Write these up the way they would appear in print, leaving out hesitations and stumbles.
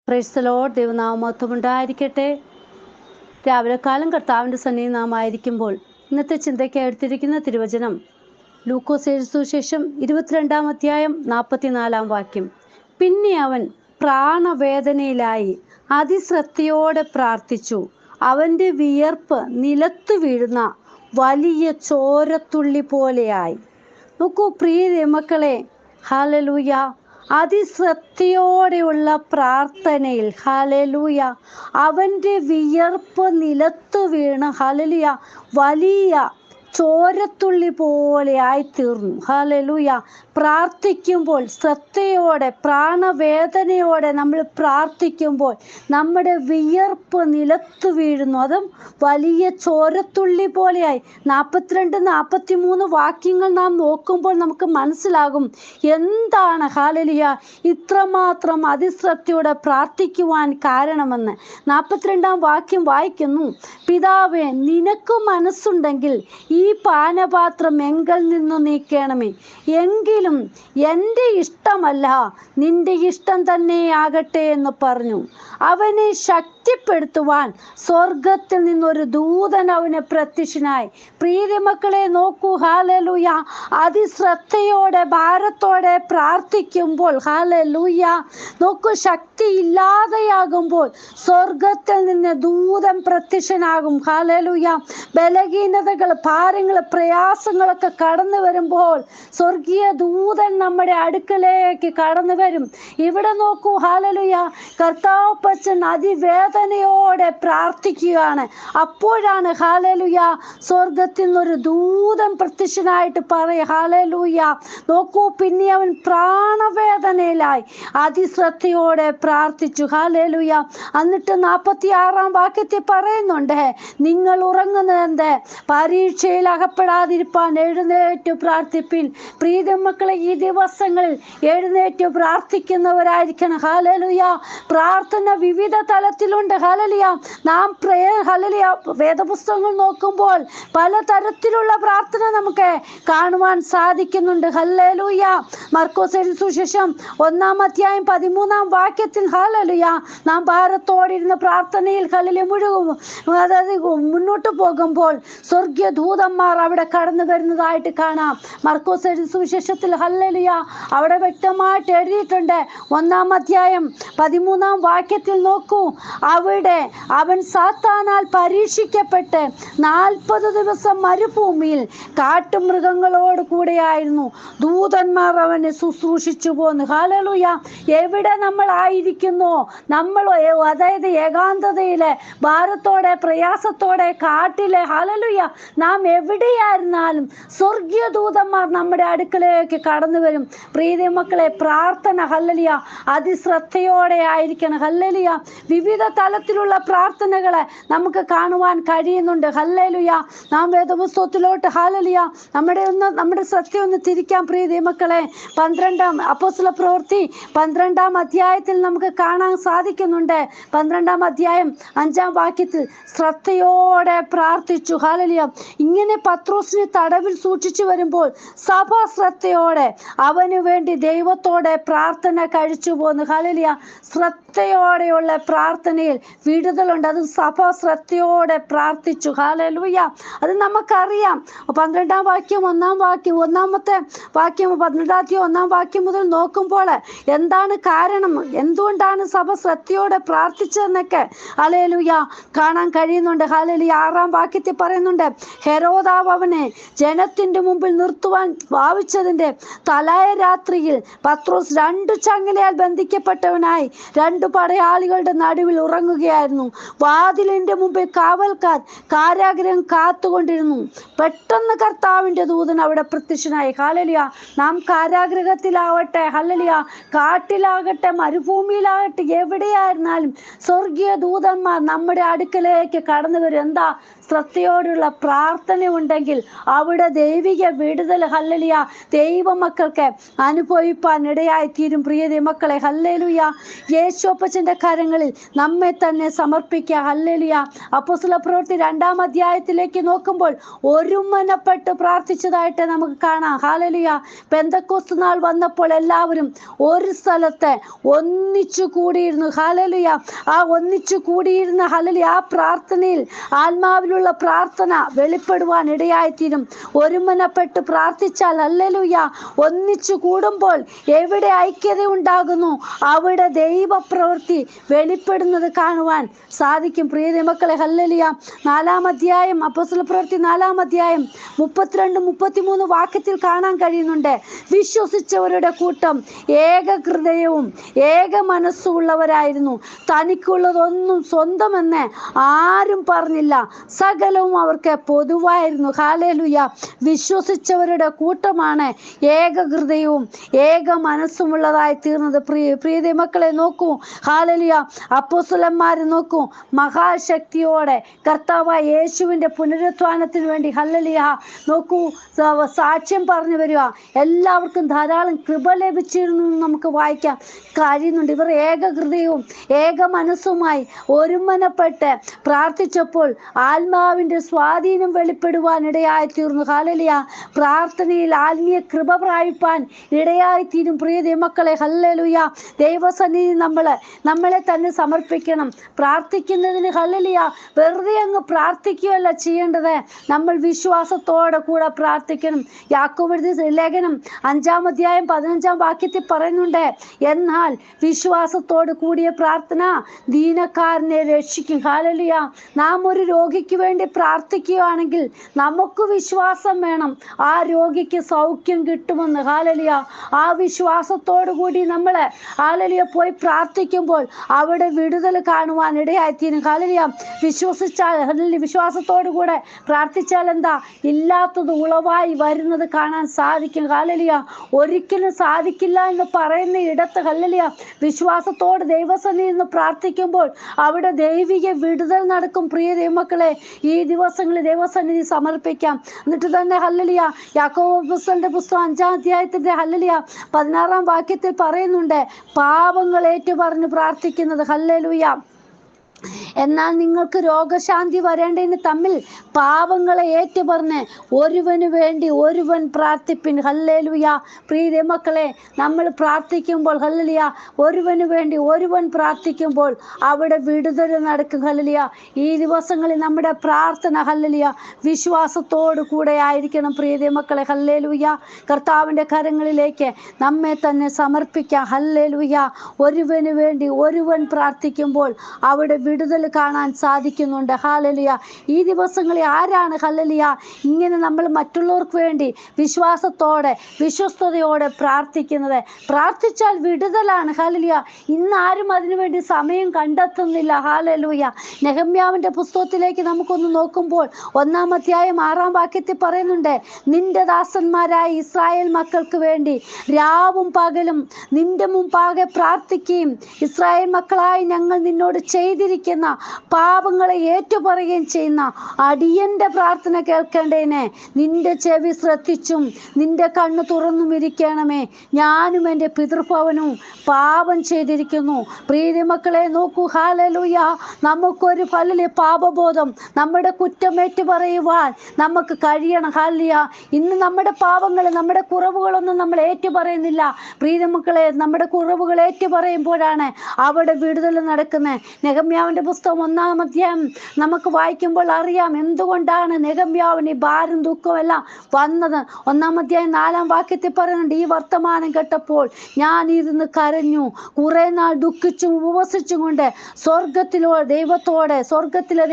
Praise the Lord. ദൈവനാമം ഉണ്ടായിരിക്കട്ടെ. രാവിലെ കാലം കർത്താവിൻ്റെ സന്നിധിയിൽ നാം ആയിരിക്കുമ്പോൾ ഇന്നത്തെ ചിന്തയ്ക്ക് എടുത്തിരിക്കുന്ന തിരുവചനം ലൂക്കോസ് എഴുതിയ സുവിശേഷം 22-ാം അധ്യായം 44-ാം വാക്യം. പിന്നെ അവൻ പ്രാണവേദനയിലായി അതിശ്രദ്ധയോടെ പ്രാർത്ഥിച്ചു. അവൻ്റെ വിയർപ്പ് നിലത്തു വീഴുന്ന വലിയ ചോരത്തുള്ളി പോലെയായി. നോക്കൂ പ്രിയ മക്കളെ, ഹല്ലേലൂയ, അതിശ്രദ്ധയോടെയുള്ള പ്രാർത്ഥനയിൽ ഹല്ലേലൂയ അവൻ്റെ വിയർപ്പ് നിലത്തു വീണ് ഹല്ലേലൂയ വലിയ ചോരത്തുള്ളി പോലെ ആയിത്തീർന്നു. ഹല്ലേലൂയ. പ്രാർത്ഥിക്കുമ്പോൾ ശ്രദ്ധയോടെ പ്രാണവേദനയോടെ നമ്മൾ പ്രാർത്ഥിക്കുമ്പോൾ നമ്മുടെ വിയർപ്പ് നിലത്തു വീഴുന്നു, അതും വലിയ ചോരത്തുള്ളി പോലെയായി. 42-43 വാക്യങ്ങൾ നാം നോക്കുമ്പോൾ നമുക്ക് മനസ്സിലാകും എന്താണ് ഹല്ലേലൂയ ഇത്രമാത്രം അതിശ്രദ്ധയോടെ പ്രാർത്ഥിക്കുവാൻ കാരണമെന്ന്. 42-ാം വാക്യം വായിക്കുന്നു: പിതാവേ, നിനക്ക് മനസ്സുണ്ടെങ്കിൽ ഈ പാനപാത്രം എങ്കിൽ നിന്നു നീക്കണമേ, എങ്കിലും എൻ്റെ ഇഷ്ടമല്ല നിന്റെ ഇഷ്ടം തന്നെ ആകട്ടെ എന്ന് പറഞ്ഞു. അവനെ ശക്തിപ്പെടുത്തുവാൻ സ്വർഗത്തിൽ നിന്നൊരു ദൂതൻ അവന് പ്രത്യക്ഷനായി. പ്രിയ മക്കളെ നോക്കൂ, ഹല്ലേലൂയ, അതിശ്രദ്ധയോടെ ഭാരത്തോടെ പ്രാർത്ഥിക്കുമ്പോൾ ഹല്ലേലൂയ നോക്കൂ, ശക്തി ഇല്ലാതെയാകുമ്പോൾ സ്വർഗത്തിൽ നിന്ന് ദൂതൻ പ്രത്യക്ഷനാകും. ഹല്ലേലൂയ. ബലഹീനതകൾ, ഭാരങ്ങൾ, പ്രയാസങ്ങളൊക്കെ കടന്നു വരുമ്പോൾ സ്വർഗീയ ദൂതൻ നമ്മുടെ അടുക്കലേക്ക് കടന്നു വരും. ഇവിടെ നോക്കൂ, ഹല്ലേലൂയ, കർത്താവ് പച്ചൻ അതിവേദനയോടെ പ്രാർത്ഥിക്കുകയാണ്. അപ്പോഴാണ് ഹല്ലേലൂയ സ്വർഗത്തിൽ നിന്നൊരു ദൂതൻ പ്രത്യക്ഷനായിട്ട് പറയും. ഹല്ലേലൂയ നോക്കൂ, പിന്നെ അവൻ പ്രാണവേദനയിലായി അതിശ്രദ്ധയോടെ പ്രാർത്ഥിച്ചു. ഹല്ലേലൂയ. എന്നിട്ട് 46-ാം വാക്യത്തിൽ പറയുന്നുണ്ട്, നിങ്ങൾ ഉറങ്ങുന്നത് പരീക്ഷയിൽ അകപ്പെടാതിരിപ്പാൻ എഴുന്നേറ്റ് പ്രാർത്ഥിപ്പിൻ. പ്രിയ മക്കളെ, ഈ ദിവസങ്ങളിൽ എഴുന്നേറ്റ് പ്രാർത്ഥിക്കുന്നവരായിരിക്കണം. ഹല്ലേലൂയ. പ്രാർത്ഥന വിവിധ തലത്തിലുണ്ട്. ഹല്ലേലൂയ. നാം ഹല്ലേലൂയ വേദപുസ്തകങ്ങൾ നോക്കുമ്പോൾ പലതരത്തിലുള്ള പ്രാർത്ഥന നമുക്ക് കാണുവാൻ സാധിക്കുന്നുണ്ട്. ഹല്ലേലൂയ. മർക്കോസ് എഴുതിയ സുവിശേഷം 1-ാം അധ്യായം 13-ാം വാക്യത്തിൽ ഹല്ലേലൂയ നാം ഭാരത്തോടിരുന്ന പ്രാർത്ഥനയിൽ ഹല്ലേലൂയ മുഴുവൻ അതായത് മുന്നോട്ട് പോകുമ്പോൾ സ്വർഗീയ ദൂതന്മാർ അവിടെ കടന്നു വരുന്നതായിട്ട് കാണാം. മർക്കോസ് എഴുതിയ സുവിശേഷത്തിൽ ഹല്ലേലൂയ അവിടെ വ്യക്തമായിട്ട് എഴുതിയിട്ടുണ്ട്. 1-ാം അധ്യായം 13-ാം വാക്യത്തിൽ നോക്കൂ, അവിടെ അവൻ സാത്താനാൽ പരീക്ഷിക്കപ്പെട്ട് 40 ദിവസം മരുഭൂമിയിൽ കാട്ടുമൃഗങ്ങളോട് കൂടെയായിരുന്നു. ദൂതന്മാർ അവനെ ശുശ്രൂഷിച്ചു പോന്നു. ഹല്ലേലൂയ. എവിടെ നമ്മൾ ആയിരിക്കുന്നു, നമ്മൾ അതായത് ഏകാന്തതയിലെ ഭാരത്തോടെ പ്രയാസത്തോടെ കാട്ടിലെ ഹല്ലേലൂയ നാം എവിടെയായിരുന്നാലും സ്വർഗീയ ദൂതന്മാർ നമ്മുടെ അടുക്കലേക്ക് കടന്നു വരും. പ്രിയ മക്കളെ, പ്രാർത്ഥന ഹല്ലേലൂയ അതിശ്രദ്ധയോടെ ആയിരിക്കണം. ഹല്ലേലൂയ. വിവിധ തലത്തിലുള്ള പ്രാർത്ഥനകളെ നമുക്ക് കാണുവാൻ കഴിയുന്നുണ്ട്. ഹല്ലേലൂയ. നാം വേദപുസ്തകത്തിലോട്ട് ഹല്ലേലൂയ നമ്മുടെ ശ്രദ്ധയൊന്ന് തിരിക്കാം. പ്രിയ മക്കളെ, 12-ാം അപ്പോസ്തല പ്രവൃത്തി 12-ാം അധ്യായത്തിൽ നമുക്ക് കാണാൻ സാധിക്കുന്നുണ്ട്. 12-ാം അധ്യായം 5-ാം വാക്യത്തിൽ ശ്രദ്ധയോടെ പ്രാർത്ഥിച്ചു. ഹല്ലേലൂയ. ഇങ്ങനെ പത്രോസിനെ തടവിൽ സൂക്ഷിച്ചു വരുമ്പോൾ സഭ ശ്രദ്ധയോടെ അവന് വേണ്ടി ദൈവത്തോടെ പ്രാർത്ഥന കഴിച്ചു പോന്നു. ഹല്ലേലൂയ. ശ്രദ്ധയോടെയുള്ള പ്രാർത്ഥനയിൽ വിടുതലുണ്ട്. അത് സഭ ശ്രദ്ധയോടെ പ്രാർത്ഥിച്ചു. ഹല്ലേലൂയ. അത് നമുക്കറിയാം. 12-ാം വാക്യം 1-ാം വാക്യം 1-ാമത്തെ വാക്യം 12-ാം വാക്യം മുതൽ നോക്കുമ്പോൾ എന്താണ് കാരണം, എന്തുകൊണ്ടാണ് സഭ ശ്രദ്ധയോടെ പ്രാർത്ഥിച്ചതെന്നൊക്കെ ഹല്ലേലൂയ കാണാൻ കഴിയുന്നുണ്ട്. ഹല്ലേലൂയ. 6-ാം വാക്യത്തിൽ പറയുന്നുണ്ട്, ഹെരോദാവ് അവനെ ജനത്തിന്റെ മുമ്പിൽ നിർത്തുവാൻ ഭാവിച്ചതിന്റെ തലേ രാത്രിയിൽ പത്രോസ് 2 ചങ്ങലയാൽ ബന്ധിക്കപ്പെട്ടവനായി 2 പടയാളികളുടെ നടുവിൽ ഉറങ്ങുകയായിരുന്നു. വാതിലിന്റെ മുമ്പിൽ കാവൽക്കാർ കാരാഗൃഹം കാത്തുകൊണ്ടിരുന്നു. പെട്ടെന്ന് കർത്താവിന്റെ ദൂതൻ അവിടെ പ്രത്യക്ഷനായി. ഹല്ലേലൂയ. നാം കാരാഗൃഹത്തിലാവട്ടെ, ഹല്ലേലൂയ കാട്ടിലാകട്ടെ, മരുഭൂമിയിലാകട്ടെ, എവിടെയായിരുന്നാലും സ്വർഗീയ ദൂതന്മാർ നമ്മുടെ അടുക്കലേക്ക് കടന്നു വരും. എന്താ? ശ്രദ്ധയോടുള്ള പ്രാർത്ഥന ഉണ്ടെങ്കിൽ അവിടെ ദൈവിക വിടുതൽ ഹല്ലേലൂയ ദൈവമക്കൾക്ക് അനുഭവിപ്പാൻ ഇടയായിത്തീരും. പ്രിയ ദൈവമക്കളെ ഹല്ലേലൂയ. യേശുപ്പച്ചൻ്റെ കരങ്ങളിൽ നമ്മെ തന്നെ സമർപ്പിക്കുക. ഹല്ലേലൂയ. അപ്പോസ്തല പ്രവൃത്തി 2-ാം അധ്യായത്തിലേക്ക് നോക്കുമ്പോൾ ഒരുമനപ്പെട്ട് പ്രാർത്ഥിച്ചതായിട്ട് നമുക്ക് കാണാം. ഹല്ലേലൂയ. പെന്തക്കോസ്ത് നാൾ വന്നപ്പോൾ എല്ലാവരും ഒരു സ്ഥലത്ത് ഒന്നിച്ചു കൂടിയിരുന്നു. ഹല്ലേലൂയ. ആ ഒന്നിച്ചു കൂടിയിരുന്ന ഹല്ലേലൂയ ആ പ്രാർത്ഥനയിൽ ആത്മാവിലുള്ള പ്രാർത്ഥന വെളിപ്പെടുവാൻ ഇടയായിത്തീരും. ഒരുമനപ്പെട്ട് പ്രാർത്ഥിച്ചാൽ ഹല്ലേലൂയ ഒന്നിച്ചു കൂടുമ്പോൾ എവിടെ ഐക്യത ഉണ്ടാകുന്നു അവിടെ ദൈവപ്രവൃത്തി വെളിപ്പെടുന്നത് കാണുവാൻ സാധിക്കും. പ്രിയ ദൈവമക്കളെ ഹല്ലേലൂയ. 4-ാം അധ്യായം അപ്പോസ്തല പ്രവൃത്തി 4-ാം അധ്യായം 32-33 വാക്യത്തിൽ കാണാൻ കഴിയുന്നുണ്ട്. വിശ്വസിച്ചവരുടെ കൂട്ടം ഏക ഹൃദയവും ഏക മനസ്സുള്ളവരായിരുന്നു. തനിക്കുള്ളതൊന്നും സ്വന്തമെന്ന് ആരും പറഞ്ഞില്ല, സകലവും അവർക്ക് പൊതുവായിരുന്നു. ഹല്ലേലൂയ. വിശ്വസിച്ചവരുടെ കൂട്ടമാണ് ഏക ഹൃദയവും ഏക മനസ്സുമുള്ളതായി തീർന്നത്. പ്രിയ മക്കളെ നോക്കൂ. ഹല്ലേലൂയ. അപ്പോസ്തലന്മാർ നോക്കൂ, മഹാശക്തിയോടെ കർത്താവായ യേശുവിൻ്റെ പുനരുത്ഥാനത്തിന് വേണ്ടി ഹല്ലേലൂയ നോക്കൂ സാക്ഷ്യം പറഞ്ഞു വരിക. എല്ലാവർക്കും ധാരാളം കൃപ ലഭിച്ചിരുന്നു നമുക്ക് വായിക്കാൻ കഴിയുന്നുണ്ട്. ഇവർ ഏക ഹൃദയവും ഏക മനസ്സുമായി ഒരുമനപ്പെട്ട് പ്രാർത്ഥിച്ചപ്പോൾ ആത്മാവിൻ്റെ സ്വാധീനം വെളിപ്പെടുവാൻ ഇടയായിത്തീർന്നു. ഹല്ലേലൂയ. പ്രാർത്ഥനയിൽ ആത്മീയ കൃപ പ്രാപിപ്പാൻ ഇടയായിത്തീരും. പ്രിയ ദൈവമക്കളെ ഹല്ലേലൂയ. ദൈവസന്നിധി നമ്മളെ തന്നെ സമർപ്പിക്കണം. പ്രാർത്ഥിക്കുന്നതിന് ഹല്ലേലൂയ വെറുതെ അങ്ങ് പ്രാർത്ഥിക്കുകയല്ല ചെയ്യേണ്ടത്, നമ്മൾ വിശ്വാസത്തോടെ കൂടെ പ്രാർത്ഥിക്കണം. യാക്കോബ് എഴുതിയ ലേഖനം 5-ാം അധ്യായം 15-ാം വാക്യത്തിൽ പറയുന്നുണ്ട്, എന്നാൽ വിശ്വാസത്തോട് കൂടിയ പ്രാർത്ഥന ദീനക്കാരനെ രക്ഷിക്കും. ഹല്ലേലൂയ. നാം ഒരു രോഗിക്ക് വേണ്ടി പ്രാർത്ഥിക്കുകയാണെങ്കിൽ നമുക്ക് വിശ്വാസം വേണം ആ രോഗിക്ക് സൗഖ്യം കിട്ടുമെന്ന്. ഹല്ലേലൂയ. ആ വിശ്വാസത്തോടു കൂടി നമ്മൾ ഹല്ലേലൂയ പോയി പ്രാർത്ഥിക്കുമ്പോൾ അവിടെ വിടുതൽ കാണുവാൻ ഇടയായിത്തീരും. ഹല്ലേലൂയ. വിശ്വാസത്തോടു കൂടെ പ്രാർത്ഥിച്ചാൽ എന്താ ഇല്ലാത്തത് ഉളവായി വരുന്നത് കാണാൻ സാധിക്കും. ഹല്ലേലൂയ. ഒരിക്കലും സാധിക്കില്ല എന്ന് പറയുന്ന ഇടത്ത് ഹല്ലേലൂയ വിശ്വാസത്തോട് ദൈവസന്നിധിയിൽ നിന്ന് പ്രാർത്ഥിക്കുമ്പോൾ അവിടെ ദൈവിക വിടുതൽ നടക്കും. പ്രിയ ദൈവമക്കളെ ഈ ദിവസങ്ങളിൽ ദൈവസന്നിധി സമർപ്പിക്കാം. എന്നിട്ട് തന്നെ ഹല്ലേലൂയ യാക്കോബ് അപ്പോസ്തലന്റെ പുസ്തകം 5-ാം അധ്യായത്തിന്റെ ഹല്ലേലൂയ 16-ാം വാക്യത്തിൽ പറയുന്നുണ്ട്, പാപങ്ങൾ ഏറ്റുപറഞ്ഞ് പ്രാർത്ഥിക്കുന്നത്. ഹല്ലേലൂയ. എന്നാൽ നിങ്ങൾക്ക് രോഗശാന്തി വരേണ്ടതിന് തമ്മിൽ പാപങ്ങളെ ഏറ്റുപറഞ്ഞ് ഒരുവന് വേണ്ടി ഒരുവൻ പ്രാർത്ഥിപ്പിൻ. ഹല്ലേലൂയ. പ്രിയ മക്കളെ നമ്മൾ പ്രാർത്ഥിക്കുമ്പോൾ ഹല്ലേലൂയ ഒരുവന് വേണ്ടി ഒരുവൻ പ്രാർത്ഥിക്കുമ്പോൾ അവിടെ വിടുതൽ നടക്കും. ഹല്ലേലൂയ. ഈ ദിവസങ്ങളിൽ നമ്മുടെ പ്രാർത്ഥന ഹല്ലേലൂയ വിശ്വാസത്തോടു കൂടെ ആയിരിക്കണം. പ്രിയ മക്കളെ ഹല്ലേലൂയ. കർത്താവിൻ്റെ കരങ്ങളിലേക്ക് നമ്മെ തന്നെ സമർപ്പിക്കാം. ഹല്ലേലൂയ. ഒരുവന് വേണ്ടി ഒരുവൻ പ്രാർത്ഥിക്കുമ്പോൾ അവിടെ വിടുതൽ കാണാൻ സാധിക്കുന്നുണ്ട്. ഹല്ലേലൂയ. ഈ ദിവസങ്ങളിൽ ആരാണ് ഹല്ലേലൂയ ഇങ്ങനെ നമ്മൾ മറ്റുള്ളവർക്ക് വേണ്ടി വിശ്വാസത്തോടെ വിശ്വസ്തയോടെ പ്രാർത്ഥിക്കുന്നത്? പ്രാർത്ഥിച്ചാൽ വിടുതലാണ്. ഹല്ലേലൂയ. ഇന്ന് ആരും അതിനുവേണ്ടി സമയം കണ്ടെത്തുന്നില്ല. ഹല്ലേലൂയ. നെഹമ്യാവിൻ്റെ പുസ്തകത്തിലേക്ക് നമുക്കൊന്ന് നോക്കുമ്പോൾ 1-ാം അധ്യായം 6-ാം വാക്യത്തിൽ പറയുന്നുണ്ട്, നിന്റെ ദാസന്മാരായ ഇസ്രായേൽ മക്കൾക്ക് വേണ്ടി രാവും പകലും നിന്റെ മുമ്പാകെ പ്രാർത്ഥിക്കുകയും ഇസ്രായേൽ മക്കളായി ഞങ്ങൾ നിന്നോട് ചെയ്തിരിക്കുന്ന പാപങ്ങളെ ഏറ്റുപറയുകയും ചെയ്യുന്ന അടിയന്റെ പ്രാർത്ഥന കേൾക്കേണ്ടതിന് നിന്റെ ചെവി ശ്രദ്ധിച്ചും നിന്റെ കണ്ണ് തുറന്നും ഇരിക്കണമേ. ഞാനും എൻ്റെ പിതൃഭവനവും പാപം ചെയ്തിരിക്കുന്നു. പ്രിയ മക്കളെ നോക്കൂ. ഹല്ലേലൂയ. നമുക്കൊരു ഹല്ലേലൂയ പാപബോധം നമ്മുടെ കുറ്റമേറ്റു പറയുവാൻ നമുക്ക് കഴിയണം. ഹല്ലേലൂയ. ഇന്ന് നമ്മുടെ പാപങ്ങൾ നമ്മുടെ കുറവുകളൊന്നും നമ്മൾ ഏറ്റുപറയുന്നില്ല. പ്രിയ മക്കളെ നമ്മുടെ കുറവുകൾ ഏറ്റുപറയുമ്പോഴാണ് അവിടെ വിടുതൽ നടക്കുന്നത്. നെഹമ്യാവിൻ്റെ പുസ്തകം 1-ാം അധ്യായം നമുക്ക് വായിക്കുമ്പോൾ അറിയാം എന്തുകൊണ്ടാണ് നെഹമ്യാവിന് ഈ ഭാരം ദുഃഖവും എല്ലാം വന്നത്. 1-ാം അധ്യായം 4-ാം വാക്യത്തിൽ പറയുന്നുണ്ട്, ഈ വർത്തമാനം കേട്ടപ്പോൾ ഞാൻ ഇരുന്ന് കരഞ്ഞു, കുറെ നാൾ ദുഃഖിച്ചും ഉപവസിച്ചും കൊണ്ട് സ്വർഗത്തിലെ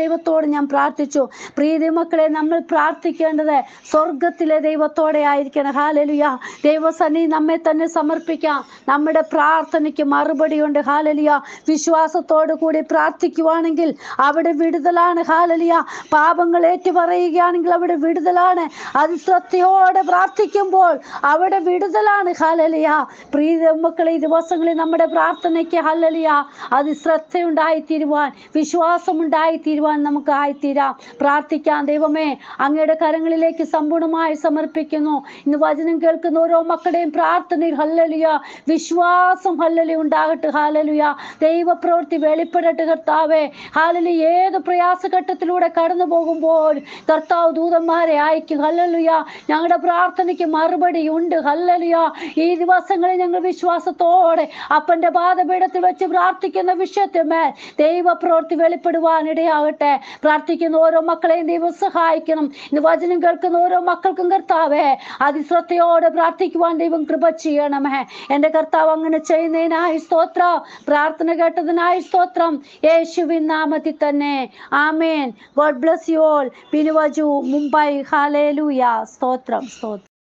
ദൈവത്തോട് ഞാൻ പ്രാർത്ഥിച്ചു. പ്രിയ മക്കളെ നമ്മൾ പ്രാർത്ഥിക്കേണ്ടത് സ്വർഗത്തിലെ ദൈവത്തോടെ ആയിരിക്കണം. ഹല്ലേലൂയ. ദൈവസന്നിധി നമ്മെ തന്നെ സമർപ്പിക്കാം. നമ്മുടെ പ്രാർത്ഥനയ്ക്ക് മറുപടിയുണ്ട്. ഹല്ലേലൂയ. വിശ്വാസത്തോടു കൂടി പ്രാർത്ഥിക്കുവാൻ പറയുകയാണെങ്കിൽ അവിടെ വിടുതലാണ്. ഹാലലിയ. പാപങ്ങൾ ഏറ്റുപറയുകയാണെങ്കിൽ അവിടെ വിടുതലാണ്. അതിശ്രദ്ധയോടെ പ്രാർത്ഥിക്കുമ്പോൾ അവിടെ വിടുതലാണ്. ഹാലലിയ. പ്രിയ മക്കളെ, ഈ ദിവസങ്ങളിൽ നമ്മുടെ പ്രാർത്ഥനയ്ക്ക് ഹല്ലേലൂയ അതിശ്രദ്ധയുണ്ടായിത്തീരുവാൻ, വിശ്വാസമുണ്ടായിത്തീരുവാൻ നമുക്ക് ആയിത്തീരാം. പ്രാർത്ഥിക്കാം. ദൈവമേ, അങ്ങയുടെ കരങ്ങളിലേക്ക് സമ്പൂർണ്ണമായി സമർപ്പിക്കുന്നു. ഇന്ന് വചനം കേൾക്കുന്ന ഓരോ മക്കളുടെയും പ്രാർത്ഥനയിൽ ഹല്ലേലൂയ വിശ്വാസം ഹല്ലേലൂയ ഉണ്ടാകട്ടെ. ഹാലലുയ. ദൈവപ്രവൃത്തി വെളിപ്പെടട്ടെ കർത്താവേ. ഹാലലുയ. ഏത് പ്രയാസഘട്ടത്തിലൂടെ കടന്നു പോകുമ്പോൾ കർത്താവ് ദൂതന്മാരെ അയക്കും. ഹല്ലേലൂയ. ഞങ്ങളുടെ പ്രാർത്ഥനയ്ക്ക് മറുപടി ഉണ്ട്. ഹല്ലേലൂയ. ഈ ദിവസങ്ങളിൽ ഞങ്ങൾ വിശ്വാസത്തോടെ അപ്പന്റെ പാദപീഠത്തിൽ വെച്ച് പ്രാർത്ഥിക്കുന്ന വിഷയത്തിന്മേൽ ദൈവപ്രവൃത്തി വെളിപ്പെടുവാൻ ഇടയാകട്ടെ. പ്രാർത്ഥിക്കുന്ന ഓരോ മക്കളെയും ദൈവം സഹായിക്കണം. ഇന്ന് വചനം കേൾക്കുന്ന ഓരോ മക്കൾക്കും കർത്താവേ അതിശ്രദ്ധയോടെ പ്രാർത്ഥിക്കുവാൻ ദൈവം കൃപ ചെയ്യണമേ. എന്റെ കർത്താവ് അങ്ങനെ ചെയ്യുന്നതിനായി സ്തോത്രം. പ്രാർത്ഥന കേട്ടതിനായി സ്തോത്രം. യേശുവിൻ നാമത്തിൽ തന്നെ ആമേൻ. God bless you all. ബിനുവജു, മുംബൈ. ഹല്ലേലൂയ. സ്തോത്രം.